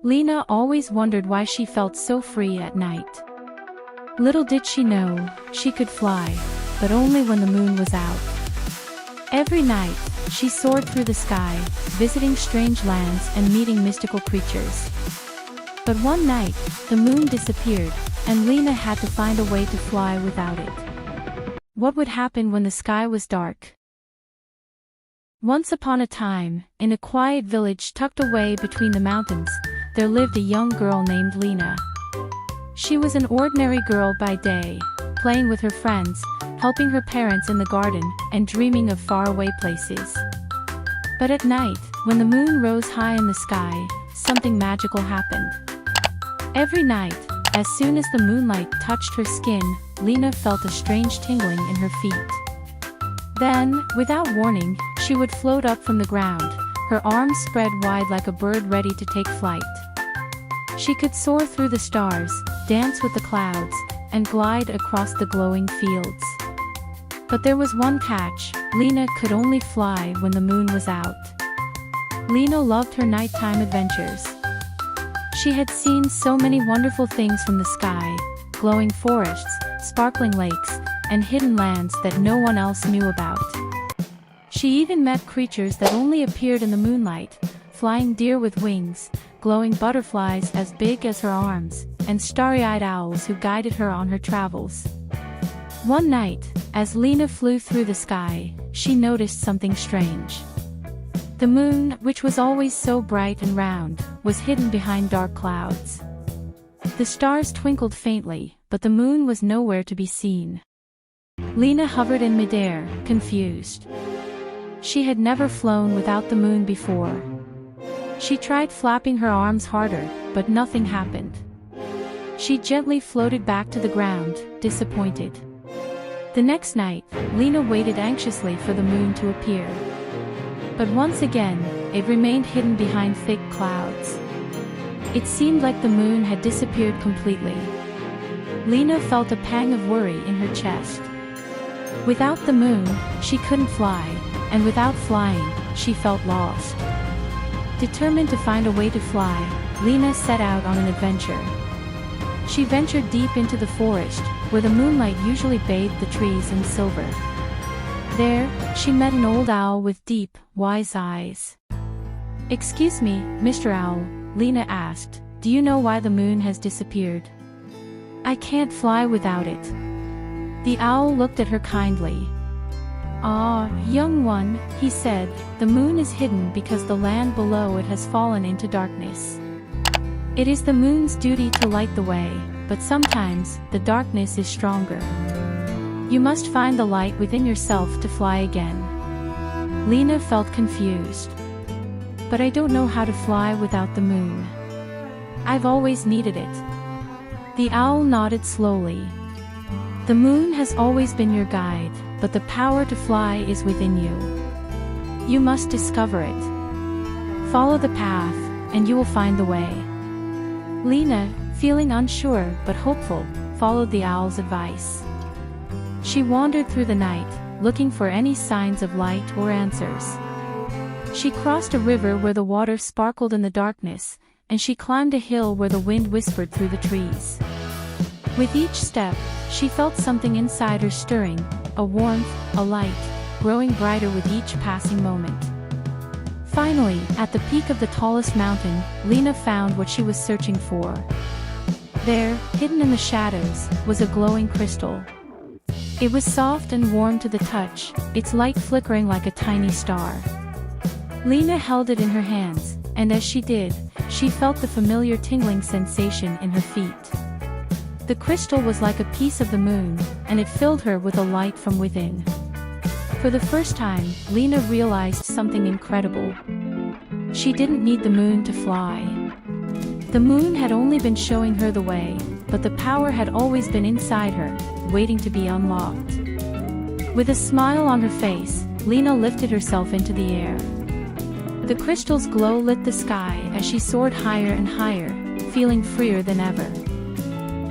Lena always wondered why she felt so free at night. Little did she know, she could fly, but only when the moon was out. Every night, she soared through the sky, visiting strange lands and meeting mystical creatures. But one night, the moon disappeared, and Lena had to find a way to fly without it. What would happen when the sky was dark? Once upon a time, in a quiet village tucked away between the mountains, there lived a young girl named Lena. She was an ordinary girl by day, playing with her friends, helping her parents in the garden, and dreaming of faraway places. But at night, when the moon rose high in the sky, something magical happened. Every night, as soon as the moonlight touched her skin, Lena felt a strange tingling in her feet. Then, without warning, she would float up from the ground, her arms spread wide like a bird ready to take flight. She could soar through the stars, dance with the clouds, and glide across the glowing fields. But there was one catch: Lena could only fly when the moon was out. Lena loved her nighttime adventures. She had seen so many wonderful things from the sky: glowing forests, sparkling lakes, and hidden lands that no one else knew about. She even met creatures that only appeared in the moonlight: flying deer with wings, glowing butterflies as big as her arms, and starry-eyed owls who guided her on her travels. One night, as Lena flew through the sky, she noticed something strange. The moon, which was always so bright and round, was hidden behind dark clouds. The stars twinkled faintly, but the moon was nowhere to be seen. Lena hovered in midair, confused. She had never flown without the moon before. She tried flapping her arms harder, but nothing happened. She gently floated back to the ground, disappointed. The next night, Lena waited anxiously for the moon to appear. But once again, it remained hidden behind thick clouds. It seemed like the moon had disappeared completely. Lena felt a pang of worry in her chest. Without the moon, she couldn't fly, and without flying, she felt lost. Determined to find a way to fly, Lena set out on an adventure. She ventured deep into the forest, where the moonlight usually bathed the trees in silver. There, she met an old owl with deep, wise eyes. "Excuse me, Mr. Owl," Lena asked, "do you know why the moon has disappeared?" "I can't fly without it." The owl looked at her kindly. "Ah, young one," he said, "the moon is hidden because the land below it has fallen into darkness. It is the moon's duty to light the way, but sometimes, the darkness is stronger. You must find the light within yourself to fly again." Lena felt confused. "But I don't know how to fly without the moon. I've always needed it." The owl nodded slowly. "The moon has always been your guide, but the power to fly is within you. You must discover it. Follow the path, and you will find the way." Lena, feeling unsure but hopeful, followed the owl's advice. She wandered through the night, looking for any signs of light or answers. She crossed a river where the water sparkled in the darkness, and she climbed a hill where the wind whispered through the trees. With each step, she felt something inside her stirring, a warmth, a light, growing brighter with each passing moment. Finally, at the peak of the tallest mountain, Lena found what she was searching for. There, hidden in the shadows, was a glowing crystal. It was soft and warm to the touch, its light flickering like a tiny star. Lena held it in her hands, and as she did, she felt the familiar tingling sensation in her feet. The crystal was like a piece of the moon, and it filled her with a light from within. For the first time, Lena realized something incredible. She didn't need the moon to fly. The moon had only been showing her the way, but the power had always been inside her, waiting to be unlocked. With a smile on her face, Lena lifted herself into the air. The crystal's glow lit the sky as she soared higher and higher, feeling freer than ever.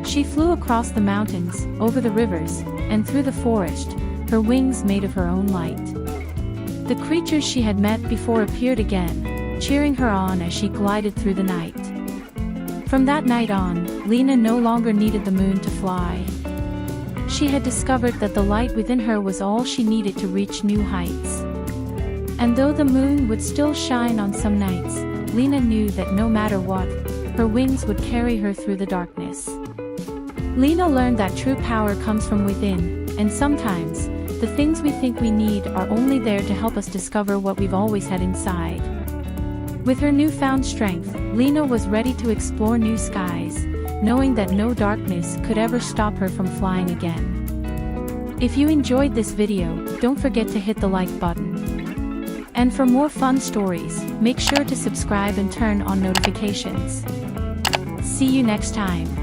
She flew across the mountains, over the rivers, and through the forest, her wings made of her own light. The creatures she had met before appeared again, cheering her on as she glided through the night. From that night on, Lena no longer needed the moon to fly. She had discovered that the light within her was all she needed to reach new heights. And though the moon would still shine on some nights, Lena knew that no matter what, her wings would carry her through the darkness. Lena learned that true power comes from within, and sometimes, the things we think we need are only there to help us discover what we've always had inside. With her newfound strength, Lena was ready to explore new skies, knowing that no darkness could ever stop her from flying again. If you enjoyed this video, don't forget to hit the like button. And for more fun stories, make sure to subscribe and turn on notifications. See you next time.